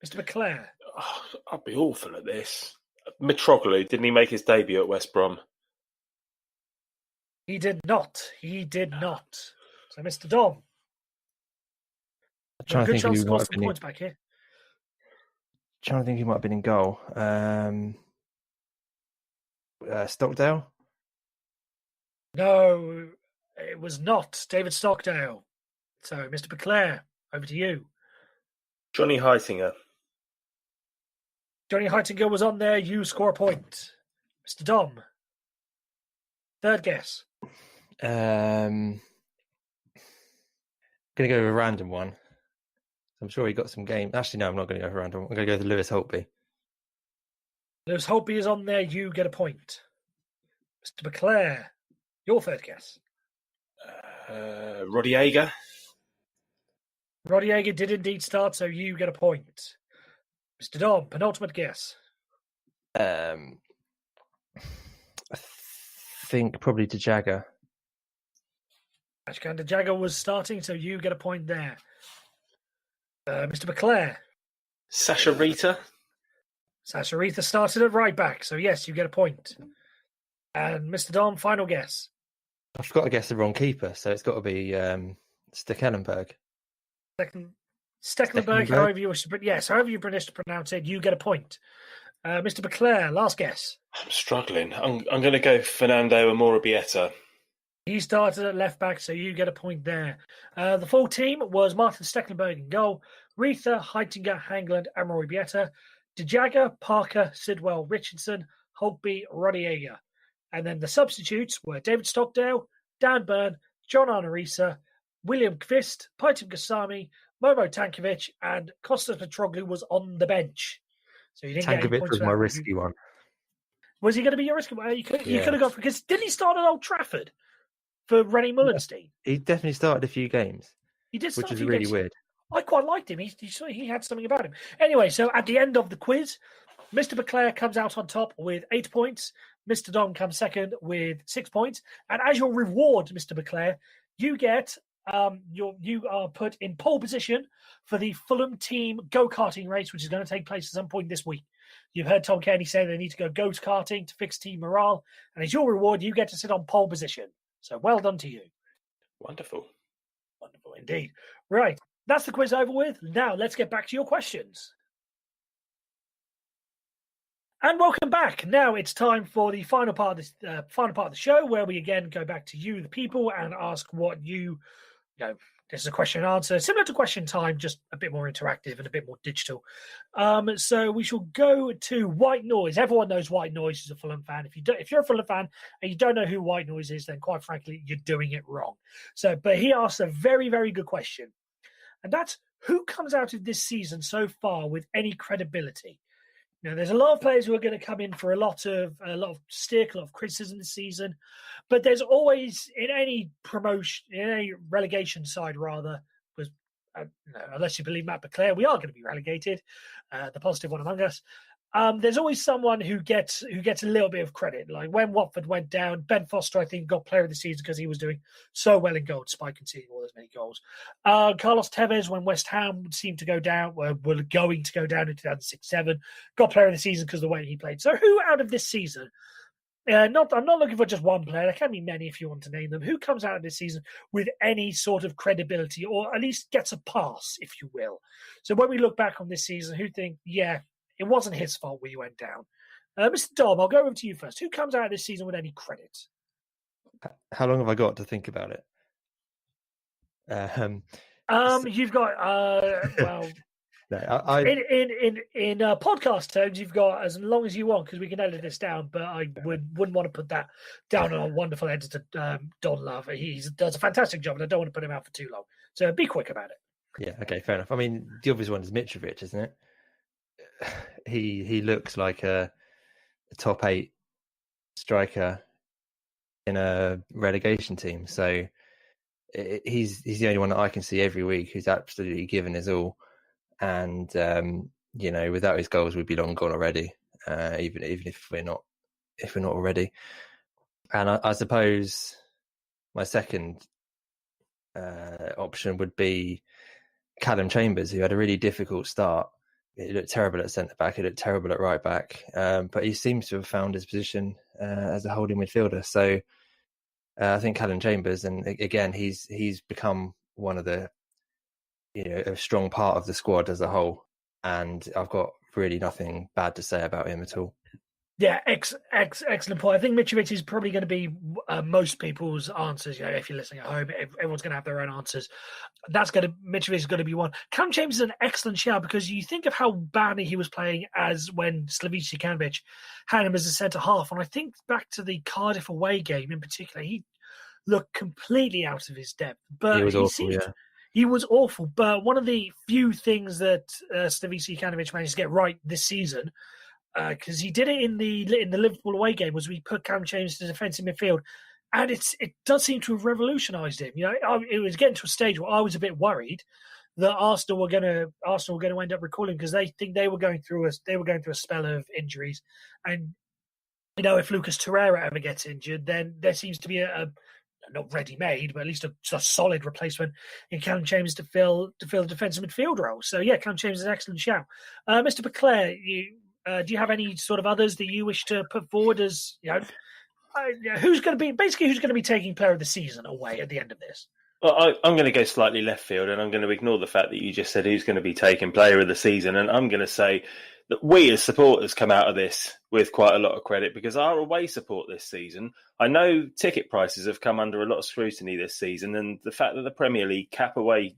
Mr. McClare. Oh, I'll be awful at this. Mitroglou, didn't he make his debut at West Brom? He did not. So, Mr. Dom. I'm trying to good think chance who to might score have some been points back here. Trying to think who might have been in goal. Stockdale? No, it was not David Stockdale. So, Mr. McClare, over to you. Johnny Heitinger. Johnny Heitinger was on there. You score a point. Mr. Dom. Third guess. Going to go with a random one. I'm sure he got some game. Actually, no, I'm not going to go for a random one. I'm going to go with Lewis Holtby. Lewis Holtby is on there. You get a point. Mr. McClare, your third guess. Roddy Ager. Roddy Ager did indeed start, so you get a point. Mr. Dom, penultimate guess. I think probably to Jagger. Ashkan Jagger was starting, so you get a point there. Mr. McClare. Sasha Rita. Sasha Rita started at right back, so yes, you get a point. And Mr. Dom, final guess. I've got to guess the wrong keeper, so it's got to be Stekelenburg. Stekelenburg, however you wish to, yes, however you wish to pronounce it, you get a point. Mr. McClare, last guess. I'm struggling. I'm going to go Fernando Amorabieta. He started at left back, so you get a point there. The full team was Martin Stekelenburg in goal, Rita, Heitinger, Hangeland, Amorabieta, De Jager, Parker, Sidwell, Richardson, Holtby, Roddy Ager. And then the substitutes were David Stockdale, Dan Burn, John Arnorisa, William Kvist, Paitim Gassami, Momo Tankovic, and Kostas Mitroglou was on the bench. So you didn't get any points was my risky one. Was he going to be your risky one? You could have gone because didn't he start at Old Trafford for Rennie Mullenstein? He definitely started a few games. He did, which is really games. weird. I quite liked him. He had something about him. Anyway, so at the end of the quiz, Mr. McClare comes out on top with 8 points. Mr. Dom comes second with 6 points. And as your reward, Mr. McClare, you get you are put in pole position for the Fulham team go-karting race, which is going to take place at some point this week. You've heard Tom Kenny say they need to go go-karting to fix team morale. And as your reward, you get to sit on pole position. So well done to you. Wonderful. Wonderful indeed. Right. That's the quiz over with. Now let's get back to your questions. And welcome back. Now it's time for the final part of the show, where we again go back to you, the people, and ask what you know. This is a question and answer, similar to Question Time, just a bit more interactive and a bit more digital. So we shall go to White Noise. Everyone knows White Noise is a Fulham fan. If you're a Fulham fan and you don't know who White Noise is, then quite frankly, you're doing it wrong. But he asked a very, very good question, and that's who comes out of this season so far with any credibility. Now, there's a lot of players who are going to come in for a lot of stick, a lot of criticism this season, but there's always in any promotion, in any relegation side rather, unless you believe Matt Baclair, we are going to be relegated, the positive one among us. There's always someone who gets a little bit of credit. Like when Watford went down, Ben Foster, I think, got player of the season because he was doing so well in goal despite conceding all those many goals. Carlos Tevez, when West Ham seemed to go down, were going to go down in 2006-07, got player of the season because of the way he played. So who out of this season, I'm not looking for just one player, there can be many if you want to name them, who comes out of this season with any sort of credibility or at least gets a pass, if you will. So when we look back on this season, who think, yeah, it wasn't his fault we went down. Mr. Dom, I'll go over to you first. Who comes out of this season with any credit? How long have I got to think about it? You've got well. No, in podcast terms, you've got as long as you want because we can edit this down. But I wouldn't want to put that down on our wonderful editor Don Love. He does a fantastic job, and I don't want to put him out for too long. So be quick about it. Yeah. Okay. Fair enough. I mean, the obvious one is Mitrovic, isn't it? He looks like a top 8 striker in a relegation team. So he's the only one that I can see every week who's absolutely given his all. And without his goals, we'd be long gone already. Even if we're not already. And I suppose my second option would be Callum Chambers, who had a really difficult start. He looked terrible at centre back. He looked terrible at right back. But he seems to have found his position as a holding midfielder. So I think Callum Chambers, and again, he's become one of the a strong part of the squad as a whole. And I've got really nothing bad to say about him at all. Yeah, excellent point. I think Mitrovic is probably going to be most people's answers. If you're listening at home, everyone's going to have their own answers. Mitrovic is going to be one. Cam James is an excellent shout because you think of how badly he was playing as when Slavici Kanovic had him as a centre half, and I think back to the Cardiff away game in particular, he looked completely out of his depth. But he was awful. Yeah. He was awful. But one of the few things that Slavici Kanovic managed to get right this season, because he did it in the Liverpool away game, was we put Cam James to defensive midfield, and it does seem to have revolutionised him. It was getting to a stage where I was a bit worried that Arsenal were going to end up recalling because they were going through a spell of injuries, and if Lucas Torreira ever gets injured, then there seems to be a not ready-made, but at least a solid replacement in Callum James to fill the defensive midfield role. So yeah, Callum James is an excellent shout. Mr. Baclair, do you have any sort of others that you wish to put forward as who's going to be taking player of the season away at the end of this? Well, I'm going to go slightly left field, and I'm going to ignore the fact that you just said who's going to be taking player of the season, and I'm going to say that we as supporters come out of this with quite a lot of credit because our away support this season, I know ticket prices have come under a lot of scrutiny this season, and the fact that the Premier League cap away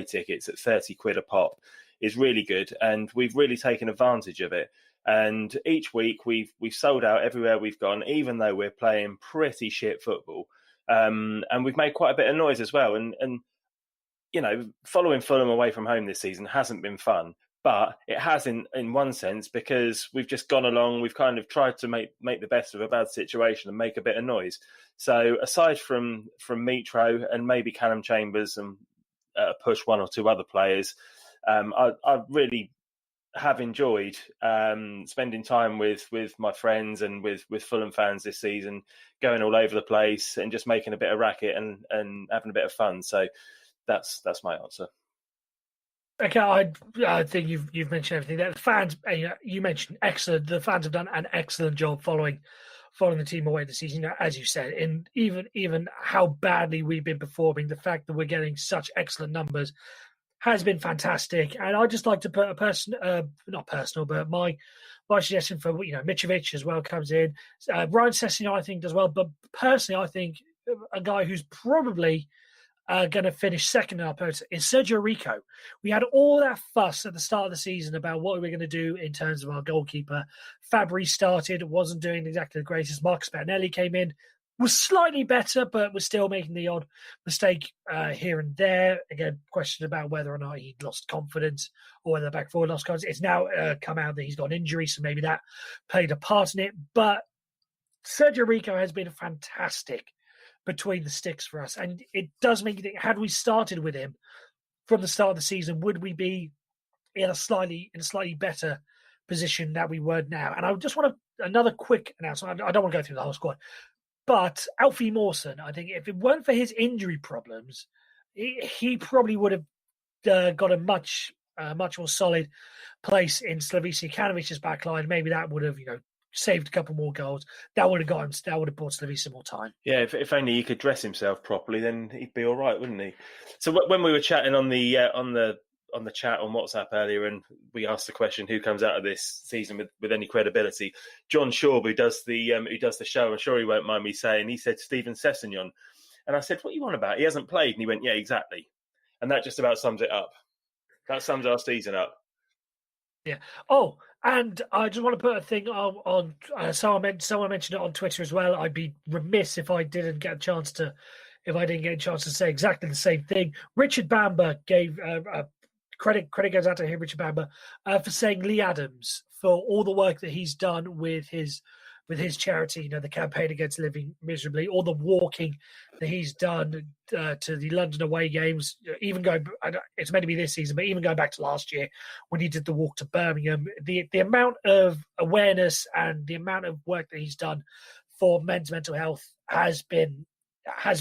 tickets at 30 quid a pop is really good, and we've really taken advantage of it. And each week we've sold out everywhere we've gone, even though we're playing pretty shit football. And we've made quite a bit of noise as well. And following Fulham away from home this season hasn't been fun, but it has in one sense because we've just gone along. We've kind of tried to make the best of a bad situation and make a bit of noise. So aside from Mitro and maybe Callum Chambers and push one or two other players, I really have enjoyed spending time with my friends and with Fulham fans this season, going all over the place and just making a bit of racket and having a bit of fun. So that's my answer. Okay, I think you've mentioned everything there. The fans, you mentioned excellent. The fans have done an excellent job following the team away this season, as you said. And even how badly we've been performing, the fact that we're getting such excellent numbers has been fantastic. And I'd just like to put a person, not personal, but my suggestion for, Mitrovic as well comes in. Ryan Sessegnon, I think, does well. But personally, I think a guy who's probably going to finish second in our post is Sergio Rico. We had all that fuss at the start of the season about what we were going to do in terms of our goalkeeper. Fabry started, wasn't doing exactly the greatest. Marcus Bettinelli came in, was slightly better, but was still making the odd mistake here and there. Again, question about whether or not he lost confidence or whether the back four lost confidence. It's now come out that he's got an injury, so maybe that played a part in it. But Sergio Rico has been fantastic between the sticks for us. And it does make you think, had we started with him from the start of the season, would we be in a slightly better position that we were now? And I just want another quick announcement. I don't want to go through the whole squad. But Alfie Mawson, I think if it weren't for his injury problems, he probably would have got a much more solid place in Slavica Kanovic's backline. Maybe that would have, saved a couple more goals. That would have bought Slavica more time. Yeah, if only he could dress himself properly, then he'd be all right, wouldn't he? So when we were chatting on the chat on WhatsApp earlier, and we asked the question, who comes out of this season with any credibility? John Shaw, who does the show, I'm sure he won't mind me saying, he said Steven Sessegnon. And I said, what are you on about? He hasn't played. And he went, yeah, exactly. And that just about sums it up. That sums our season up. Yeah. Oh, and I just want to put a thing on someone mentioned it on Twitter as well. I'd be remiss if I didn't get a chance to say exactly the same thing. Richard Bamber gave credit goes out to him, Richard Bamber, for saying Lee Adams for all the work that he's done with his charity, the campaign against living miserably, all the walking that he's done to the London away games, even going, it's meant to be this season, but even going back to last year when he did the walk to Birmingham, the amount of awareness and the amount of work that he's done for men's mental health has been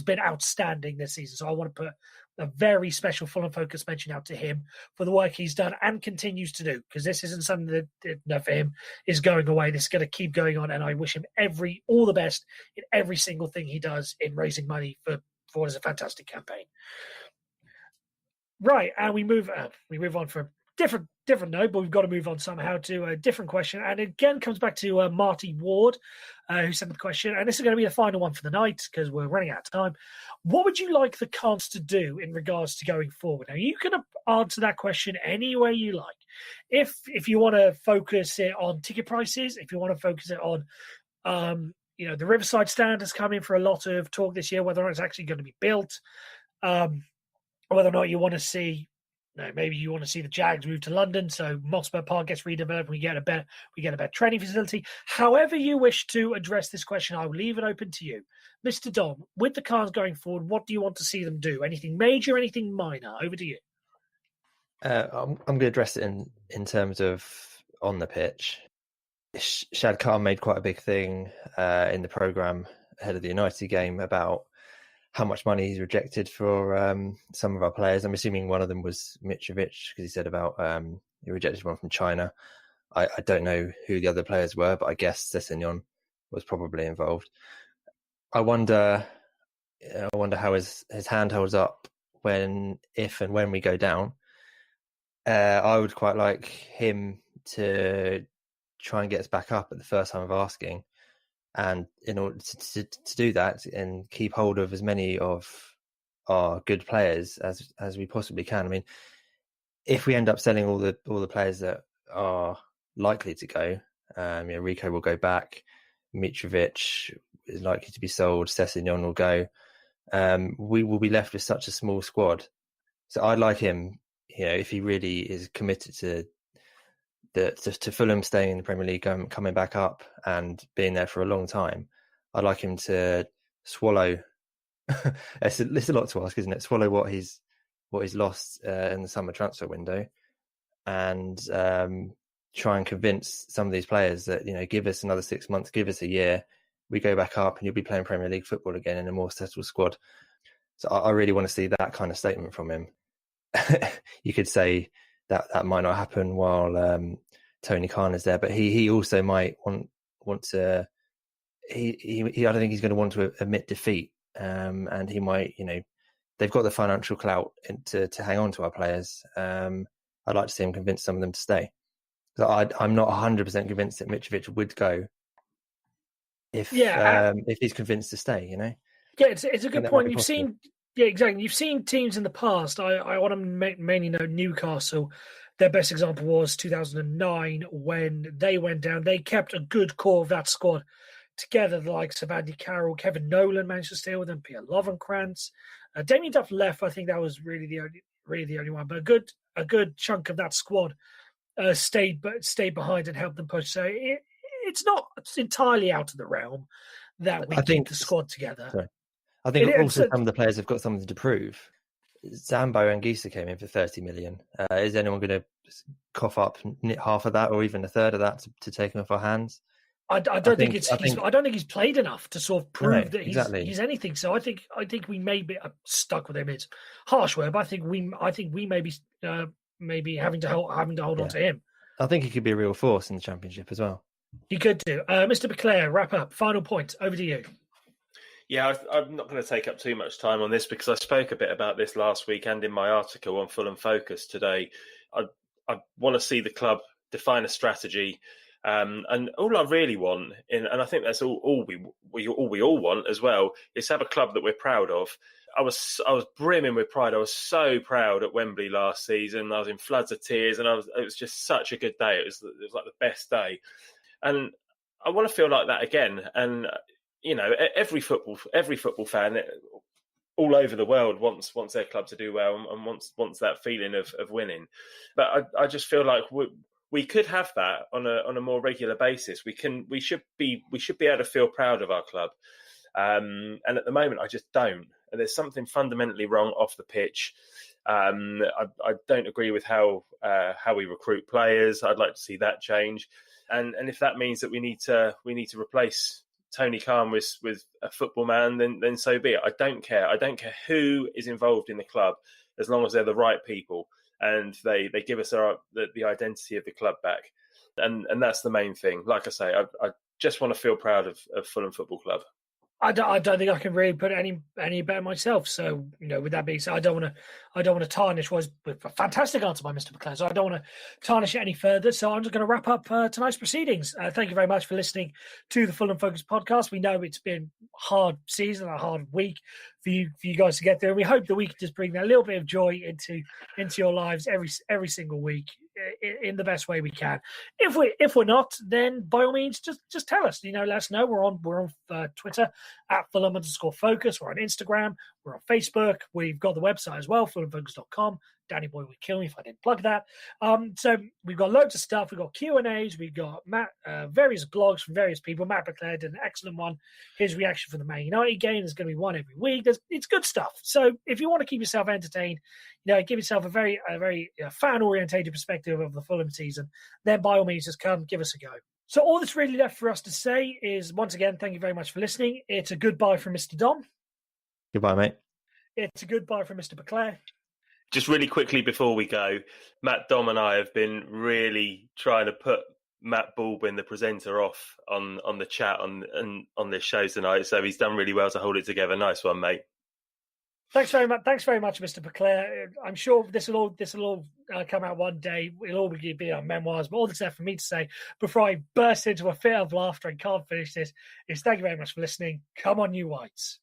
outstanding this season. So I want to put a very special Fulham Focus mention out to him for the work he's done and continues to do, because this isn't something that for him is going away. This is going to keep going on, and I wish him all the best in every single thing he does in raising money for what is a fantastic campaign. Right, and we move on from different note, but we've got to move on somehow to a different question. And it again comes back to Marty Ward, who sent the question. And this is going to be the final one for the night because we're running out of time. What would you like the Cons to do in regards to going forward? Now, you can answer that question any way you like. If you want to focus it on ticket prices, if you want to focus it on, the Riverside stand has come in for a lot of talk this year, whether or not it's actually going to be built, whether or not you want to see, maybe you want to see the Jags move to London, so Mossberg Park gets redeveloped. We get a better training facility. However you wish to address this question, I will leave it open to you, Mr. Dom. With the Cars going forward, what do you want to see them do? Anything major, anything minor? Over to you. I'm going to address it in terms of on the pitch. Shad Khan made quite a big thing in the programme ahead of the United game about how much money he's rejected for some of our players. I'm assuming one of them was Mitrovic, because he said about he rejected one from China. I don't know who the other players were, but I guess Sessegnon was probably involved. I wonder how his hand holds up if and when we go down. I would quite like him to try and get us back up at the first time of asking. And in order to do that and keep hold of as many of our good players as we possibly can. I mean, if we end up selling all the players that are likely to go, Rico will go back, Mitrovic is likely to be sold, Sessegnon will go. We will be left with such a small squad. So I'd like him, if he really is committed to Fulham staying in the Premier League, coming back up and being there for a long time, I'd like him to swallow. It's a lot to ask, isn't it? Swallow what he's lost in the summer transfer window, and try and convince some of these players that give us another 6 months, give us a year, we go back up, and you'll be playing Premier League football again in a more settled squad. So I really want to see that kind of statement from him. You could say that might not happen while Tony Khan is there, but he also might want to. I don't think he's going to want to admit defeat, and he might, they've got the financial clout to hang on to our players. I'd like to see him convince some of them to stay. So I'm not 100% convinced that Mitrovic would go if he's convinced to stay. You know. Yeah, it's a good point. You've seen, exactly. You've seen teams in the past. I want to mainly know Newcastle. Their best example was 2009 when they went down. They kept a good core of that squad together. The likes of Andy Carroll, Kevin Nolan managed to stay with them, Pierre Lovenkrantz. Damien Duff left. I think that was really the only one. But a good chunk of that squad stayed behind and helped them push. So it's not entirely out of the realm that we keep the squad together. Sorry. I think also some of the players have got something to prove. Zambo and Gisa came in for 30 million. Is anyone going to cough up half of that or even a third of that to take him off our hands? I don't think he's played enough to sort of prove that he's anything. So I think we may be stuck with him. It's harsh word, but I think we may be maybe having to hold on to him. I think he could be a real force in the Championship as well. He could do. Mr. Beclair, wrap up. Final point. Over to you. Yeah, I'm not going to take up too much time on this because I spoke a bit about this last week and in my article on Fulham Focus today. I want to see the club define a strategy, and all I really want, and I think that's all we all want as well, is to have a club that we're proud of. I was brimming with pride. I was so proud at Wembley last season. I was in floods of tears, and it was just such a good day. It was like the best day, and I want to feel like that again. And you know, every football fan all over the world wants their club to do well and wants that feeling of winning. But I just feel like we could have that on a more regular basis. We should be able to feel proud of our club. And at the moment, I just don't. And there's something fundamentally wrong off the pitch. I don't agree with how we recruit players. I'd like to see that change. And if that means that we need to replace Tony Khan with a football man, then so be it. I don't care. I don't care who is involved in the club, as long as they're the right people and they give us the identity of the club back. And that's the main thing. Like I say, I just want to feel proud of Fulham Football Club. I don't think I can really put it any better myself. So, you know, with that being said, I don't want to tarnish was a fantastic answer by Mr. McClare. So I don't want to tarnish it any further. So I'm just going to wrap up tonight's proceedings. Thank you very much for listening to the Fulham Focus podcast. We know it's been a hard season, a hard week for you guys to get there. And we hope that we can just bring that little bit of joy into your lives every single week in the best way we can. If we're not, then by all means just tell us. You know, let us know. We're on Twitter at Fulham_Focus. We're on Instagram. We're on Facebook. We've got the website as well, fulhamfocus.com. Danny Boy would kill me if I didn't plug that. So we've got loads of stuff. We've got Q&As. We've got various blogs from various people. Matt Beclair did an excellent one. His reaction for the Man United game. There's going to be one every week. It's good stuff. So if you want to keep yourself entertained, you know, give yourself a very fan-orientated perspective of the Fulham season, then by all means just come, give us a go. So all that's really left for us to say is, once again, thank you very much for listening. It's a goodbye from Mr. Dom. Goodbye, mate. It's a goodbye from Mr. Beclair. Just really quickly before we go, Matt, Dom and I have been really trying to put Matt Baldwin, the presenter, off on the chat on this show tonight. So he's done really well to hold it together. Nice one, mate. Thanks very much, Mr. Beclair. I'm sure this will all come out one day. It'll all be on memoirs. But all that's left for me to say before I burst into a fit of laughter and can't finish this is thank you very much for listening. Come on, you Whites.